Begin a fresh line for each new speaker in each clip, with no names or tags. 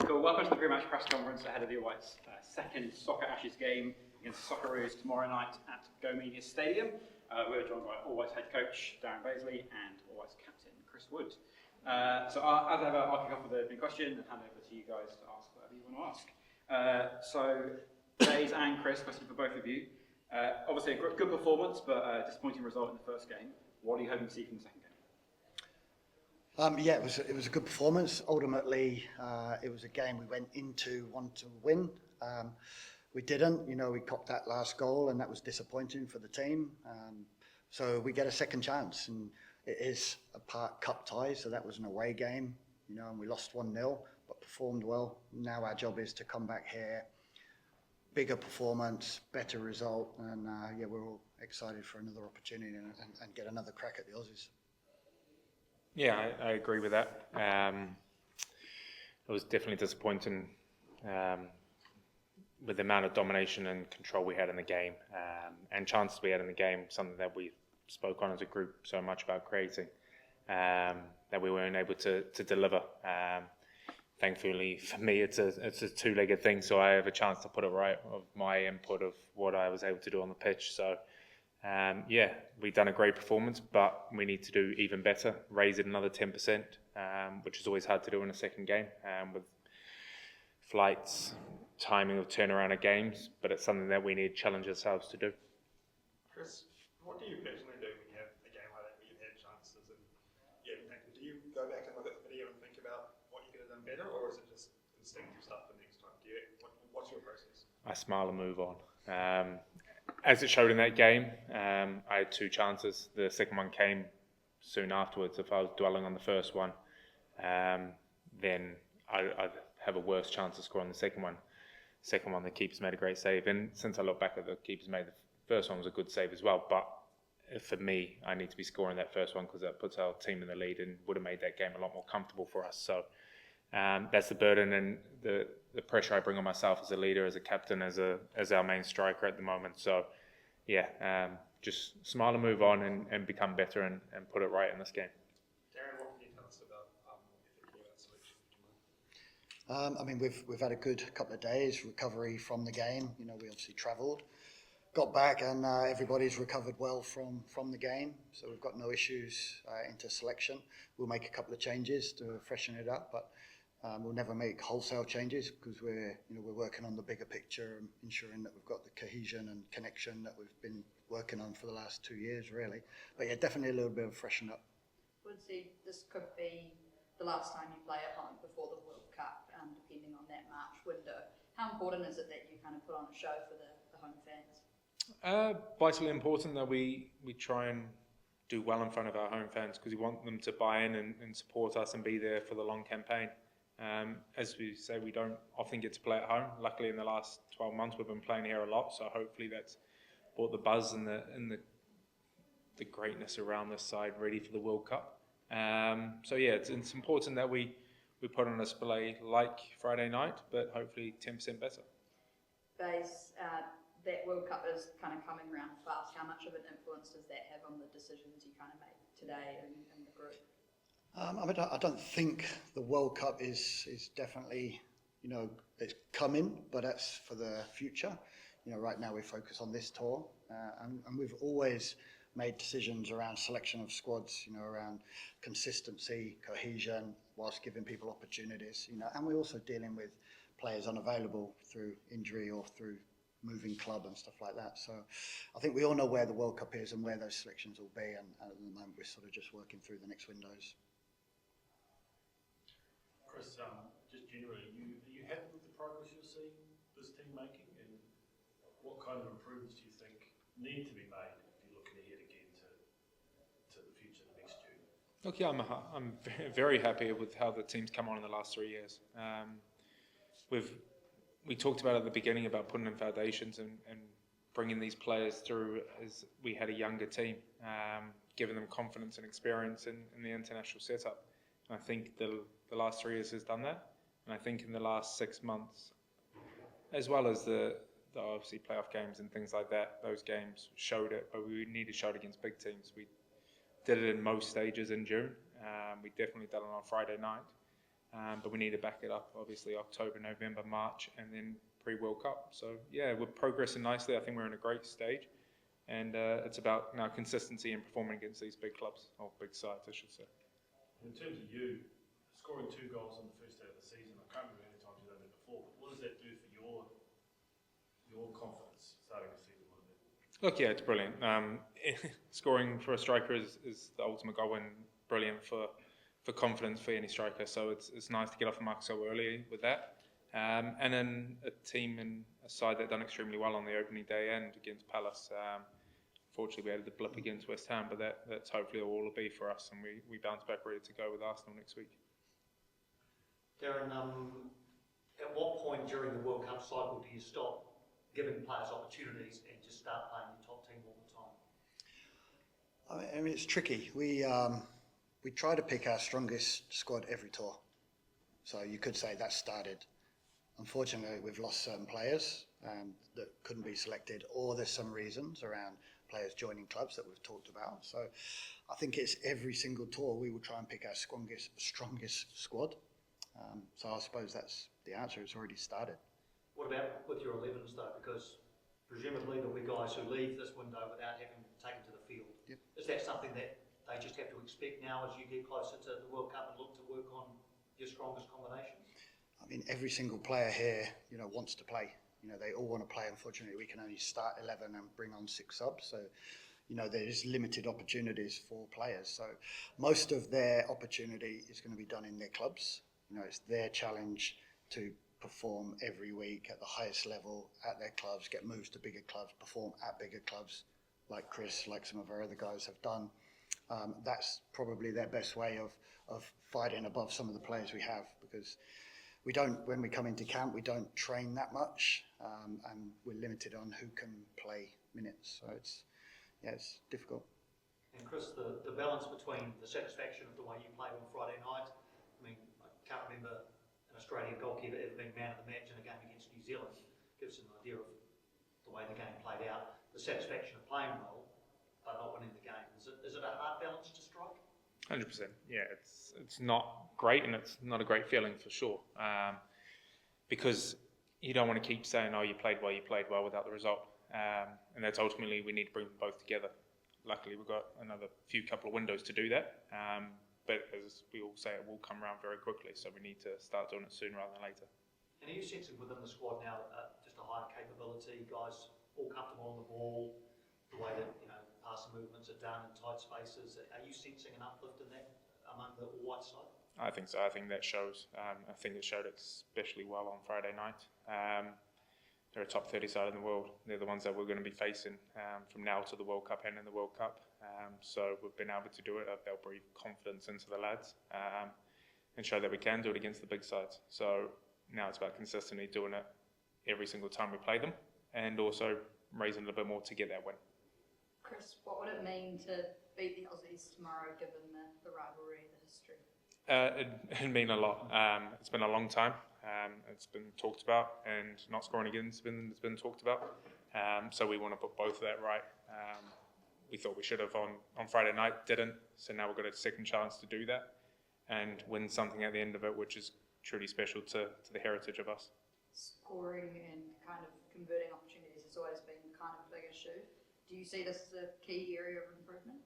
Cool, welcome to the pre-match press conference ahead of the All Whites' second Soccer Ashes game against the Socceroos tomorrow night at Go Media Stadium. We're joined by All Whites head coach Darren Bazeley and All Whites captain Chris Wood. As ever, I'll kick off with the opening question and hand over to you guys to ask whatever you want to ask. Baze and Chris, question for both of you. Obviously a good performance, but a disappointing result in the first game. What are you hoping to see from the second game?
It was a good performance. Ultimately, it was a game we went into wanting to win. We didn't. We copped that last goal, and that was disappointing for the team. So we get a second chance, and it is a part cup tie, so that was an away game. And we lost 1-0, but performed well. Now our job is to come back here, bigger performance, better result, and we're all excited for another opportunity and get another crack at the Aussies.
Yeah, I agree with that. It was definitely disappointing with the amount of domination and control we had in the game and chances we had in the game, something that we spoke on as a group so much about creating, that we weren't able to deliver. Thankfully for me, it's a two-legged thing, so I have a chance to put it right of my input of what I was able to do on the pitch. So we've done a great performance, but we need to do even better, raise it another 10%, which is always hard to do in a second game with flights, timing of turnaround of games, but it's something that we need to challenge ourselves to do.
Chris, what do you personally do when you have a game like that where you've had chances and do you go back and look at the video and think about what you could have done better, or is it just instinctive stuff for next time? What's your process?
I smile and move on. As it showed in that game, I had two chances. The second one came soon afterwards. If I was dwelling on the first one, then I'd have a worse chance of scoring the second one. Second one, the keeper's made a great save. And since I look back at the keeper's made, the first one was a good save as well. But for me, I need to be scoring that first one because that puts our team in the lead and would have made that game a lot more comfortable for us. So that's the burden and the pressure I bring on myself as a leader, as a captain, as our main striker at the moment. So just smile and move on and become better and put it right in this game.
Darren, what can you tell us about what you're thinking about selection?
We've had a good couple of days recovery from the game. We obviously travelled, got back, and everybody's recovered well from the game. So we've got no issues into selection. We'll make a couple of changes to freshen it up, but we'll never make wholesale changes because we're working on the bigger picture and ensuring that we've got the cohesion and connection that we've been working on for the last 2 years, really. But definitely a little bit of freshen up.
Would see this could be the last time you play at home before the World Cup, depending on that March window. How important is it that you kind of put on a show for the home fans?
Vitally important that we try and do well in front of our home fans because we want them to buy in and support us and be there for the long campaign. As we say, we don't often get to play at home. Luckily, in the last 12 months, we've been playing here a lot, so hopefully that's brought the buzz and the greatness around this side ready for the World Cup. It's important that we put on a display like Friday night, but hopefully 10% better.
Baze, that World Cup is kind of coming around fast. How much of an influence does that have on the decisions you kind of make today in the group?
I don't think the World Cup is definitely, it's coming, but that's for the future. Right now we focus on this tour, and we've always made decisions around selection of squads, around consistency, cohesion, whilst giving people opportunities, and we're also dealing with players unavailable through injury or through moving club and stuff like that. So I think we all know where the World Cup is and where those selections will be, and at the moment we're sort of just working through the next windows.
Chris, just generally, are you happy with the progress you're seeing this team making, and what kind of improvements do you think need to be made if you're looking ahead again to the future next year?
Look, I'm very happy with how the team's come on in the last 3 years. We talked about at the beginning about putting in foundations and bringing these players through as we had a younger team, giving them confidence and experience in the international setup. And I think the last 3 years has done that. And I think in the last 6 months, as well as the obviously playoff games and things like that, those games showed it, but we need to show it against big teams. We did it in most stages in June. We definitely did it on Friday night. but we need to back it up, obviously, October, November, March, and then pre-World Cup. So, yeah, we're progressing nicely. I think we're in a great stage. And it's about now consistency and performing against these big clubs, or big sides, I should say.
In terms of you, scoring 2 goals on the first day of the season, I can't remember how many times you've done that before, but what does that do for your confidence starting the season?
Look, yeah, it's brilliant. Scoring for a striker is the ultimate goal and brilliant for confidence for any striker. So it's nice to get off the mark so early with that. And then a team and a side that done extremely well on the opening day and against Palace. Fortunately, we had the blip against West Ham, but that's hopefully all it'll be for us, and we bounce back ready to go with Arsenal next week.
Darren, at what point during the World Cup cycle do you stop giving players opportunities and just start playing your top team all the time?
I mean, it's tricky. We try to pick our strongest squad every tour. So you could say that started. Unfortunately, we've lost certain players that couldn't be selected, or there's some reasons around players joining clubs that we've talked about. So I think it's every single tour we will try and pick our strongest squad. So I suppose that's the answer. It's already started.
What about with your 11s though? Because presumably there'll be guys who leave this window without having taken to the field.
Yep.
Is that something that they just have to expect now as you get closer to the World Cup and look to work on your strongest combinations?
I mean, every single player here, wants to play. They all want to play. Unfortunately, we can only start 11 and bring on 6 subs. So, there's limited opportunities for players. So most of their opportunity is going to be done in their clubs. It's their challenge to perform every week at the highest level at their clubs, get moved to bigger clubs, perform at bigger clubs like Chris, like some of our other guys have done. That's probably their best way of fighting above some of the players we have, because when we come into camp, we don't train that much, and we're limited on who can play minutes. So it's difficult.
And Chris, the balance between the satisfaction of the way you played on Friday night, I mean, I can't remember an Australian goalkeeper ever being man of the match in a game against New Zealand. Gives an idea of the way the game played out. The satisfaction of playing well, but not winning the game. Is it a hard balance to strike?
100%. Yeah, it's not great, and it's not a great feeling for sure, because you don't want to keep saying, "Oh, you played well," without the result, and that's ultimately we need to bring them both together. Luckily, we've got another couple of windows to do that, but as we all say, it will come around very quickly. So we need to start doing it sooner rather than later.
And are you sensing within the squad now just a higher capability, guys all comfortable on the ball, the way that passing movements are done in tight spaces? Are you sensing an uplift in that among the all-white side?
I think so. I think that shows. I think it showed especially well on Friday night. They're a top 30 side in the world. They're the ones that we're going to be facing from now to the World Cup and in the World Cup. So we've been able to do it. They'll breathe confidence into the lads and show that we can do it against the big sides. So now it's about consistently doing it every single time we play them, and also raising a little bit more to get that win.
Chris, what would it mean to beat the Aussies tomorrow, given the rivalry, the history?
It'd mean a lot. It's been a long time. It's been talked about, and not scoring again has been talked about. So we want to put both of that right. We thought we should have on Friday night, didn't. So now we've got a second chance to do that and win something at the end of it, which is truly special to the heritage of us.
Scoring and kind of converting opportunities has always been kind of a big issue. Do you see this as a key area of improvement?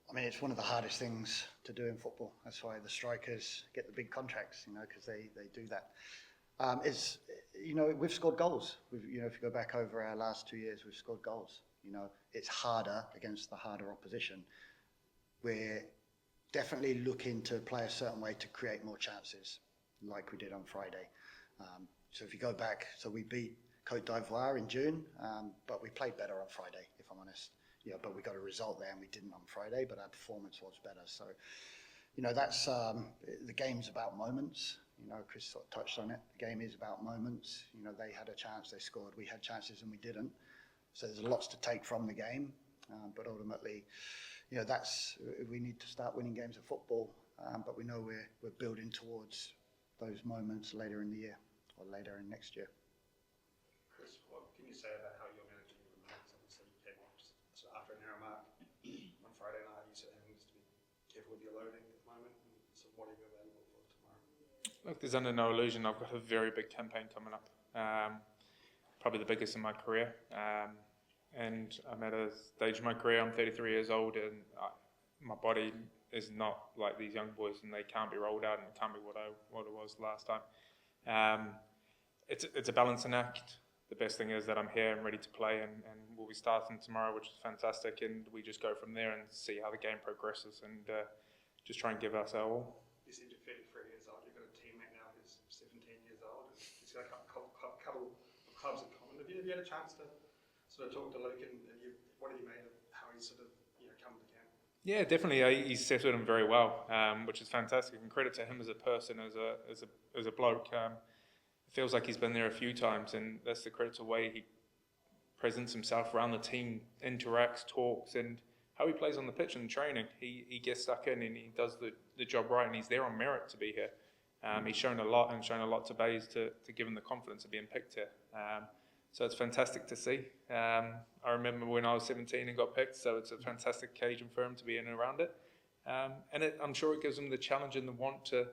I mean, it's one of the hardest things to do in football. That's why the strikers get the big contracts, because they do that. We've scored goals. If you go back over our last 2 years, we've scored goals. It's harder against the harder opposition. We're definitely looking to play a certain way to create more chances, like we did on Friday. So if you go back, we beat Côte d'Ivoire in June, but we played better on Friday, if I'm honest. But we got a result there and we didn't on Friday, but our performance was better. So, that's the game's about moments. Chris sort of touched on it. The game is about moments. They had a chance, they scored. We had chances and we didn't. So there's lots to take from the game. But ultimately, we need to start winning games of football. But we know we're building towards those moments later in the year or later in next year.
Chris, what can you say about how you're managing your minutes? Obviously, you came off just after an hour mark on Friday night. You said having to be careful with your loading at the moment. So what are you available for tomorrow?
Look, there's under no illusion I've got a very big campaign coming up. Probably the biggest in my career. And I'm at a stage of my career, I'm 33 years old, and my body is not like these young boys, and they can't be rolled out, and it can't be what it was last time. It's a balancing act. The best thing is that I'm here and ready to play, and we'll be starting tomorrow, which is fantastic, and we just go from there and see how the game progresses, and just try and give us our all.
You said you're 33 years old, you've got a teammate now who's 17 years old, and he's got a couple of clubs in common. Have you had a chance to sort of talk to Luke, and what have you made of how he's sort of come to camp?
Yeah, definitely. He's settled in very well, which is fantastic. And credit to him as a person, as a bloke. It feels like he's been there a few times, and that's the credit to the way he presents himself around the team, interacts, talks, and how he plays on the pitch and training. He gets stuck in and he does the job right, and he's there on merit to be here. He's shown a lot to Baze to give him the confidence of being picked here. So it's fantastic to see. I remember when I was 17 and got picked, so it's a fantastic occasion for him to be in and around it. And I'm sure it gives him the challenge and the want to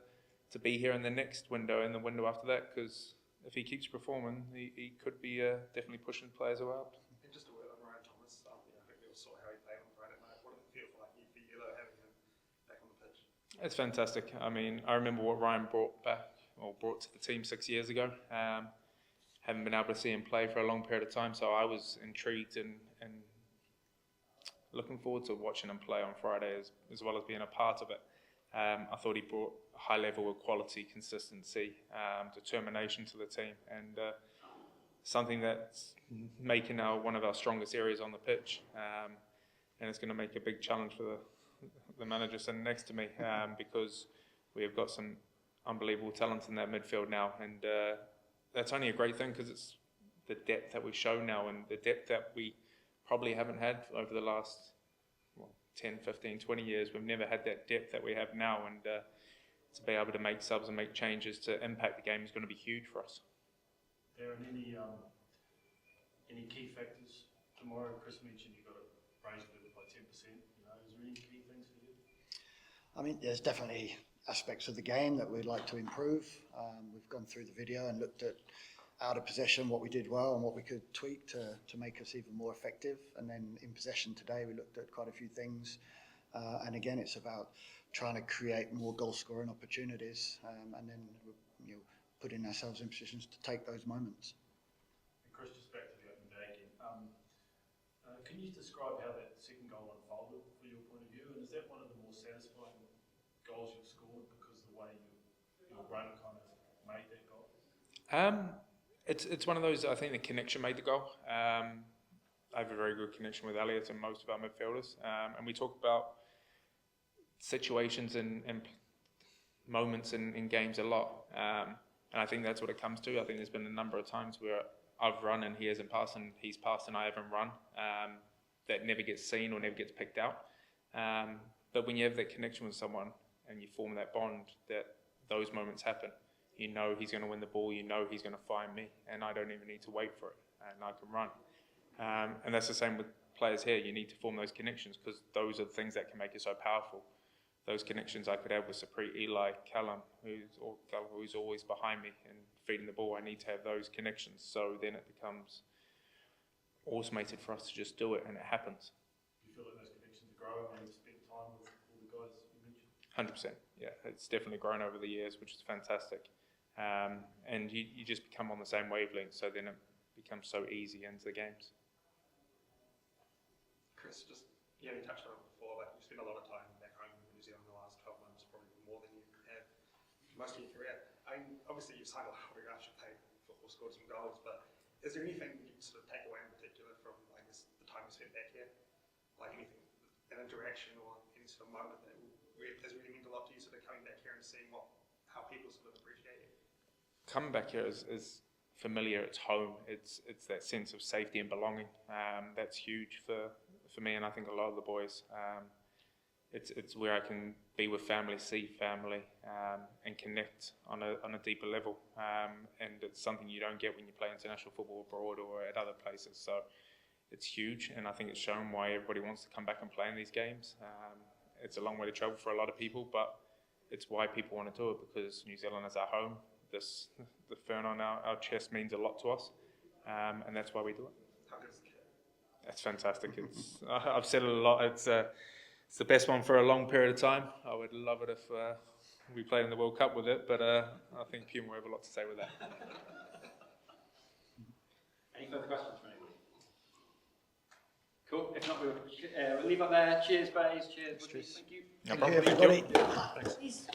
be here in the next window and the window after that, because if he keeps performing, he could be definitely pushing players out.
And just a word on Ryan Thomas, I think we all saw how he played on Friday night. What did it feel like for you though, having him back on the pitch?
It's fantastic. I mean, I remember what Ryan brought to the team 6 years ago. Haven't been able to see him play for a long period of time, so I was intrigued and looking forward to watching him play on Friday as well as being a part of it. I thought he brought a high level of quality, consistency, determination to the team, and something that's making one of our strongest areas on the pitch. And it's going to make a big challenge for the manager sitting next to me, because we have got some unbelievable talent in that midfield now, and that's only a great thing because it's the depth that we've shown now and the depth that we probably haven't had over the last 10, 15, 20 years. We've never had that depth that we have now, and to be able to make subs and make changes to impact the game is going to be huge for us.
Darren, any key factors tomorrow? Chris mentioned you've got to raise it by 10%. Is there any key things for you?
I mean, there's definitely aspects of the game that we'd like to improve. We've gone through the video and looked at out of possession, what we did well and what we could tweak to make us even more effective. And then in possession today, we looked at quite a few things. And again, it's about trying to create more goal scoring opportunities, and then putting ourselves in positions to take those moments.
And Chris, just back to the open day again. Can you describe how that second goal unfolded from your point of view? And is that one of the more satisfying goals you've scored because the way your run kind of made that goal?
It's one of those. I think the connection made the goal. I have a very good connection with Elliot and most of our midfielders, and we talk about situations and moments in games a lot, and I think that's what it comes to. I think there's been a number of times where I've run and he hasn't passed, and he's passed and I haven't run. That never gets seen or never gets picked out. But when you have that connection with someone and you form that bond, that those moments happen. You know he's going to win the ball, you know he's going to find me, and I don't even need to wait for it, and I can run. And that's the same with players here. You need to form those connections because those are the things that can make it so powerful. Those connections I could have with Sapri, Eli, Callum, who's always behind me and feeding the ball. I need to have those connections, so then it becomes automated for us to just do it, and it happens.
Do you feel like those connections are growing when you spend time with all the guys you mentioned?
100%, yeah. It's definitely grown over the years, which is fantastic. And you just become on the same wavelength, so then it becomes so easy into the games.
Chris, just you haven't touched on it before, but you spent a lot of time back home in New Zealand the last 12 months, probably more than you have most of your career. I mean, obviously you've signed a lot of autographs, you've played football, scored some goals, but is there anything you sort of take away in particular from, I guess, the time you spent back here? Like anything, an interaction or any sort of moment that has really meant a lot to you, sort of coming back here and seeing how people sort of appreciate you? Coming
back here is familiar, it's home, it's that sense of safety and belonging. That's huge for me, and I think a lot of the boys. It's where I can be with family, see family, and connect on a deeper level. And it's something you don't get when you play international football abroad or at other places. So it's huge, and I think it's shown why everybody wants to come back and play in these games. It's a long way to travel for a lot of people, but it's why people want to do it, because New Zealand is our home. The fern on our chest means a lot to us, and that's why we do it.
How good is the kit?
It's fantastic. I've said it a lot. It's the best one for a long period of time. I would love it if we played in the World Cup with it, but I think Puma will have a lot to say with that.
Any further questions from anybody? Cool. If not, we'll leave up there. Cheers, Bays. Cheers. Woody. Thank you.
No
Thank you,
problem.
everybody.
Please.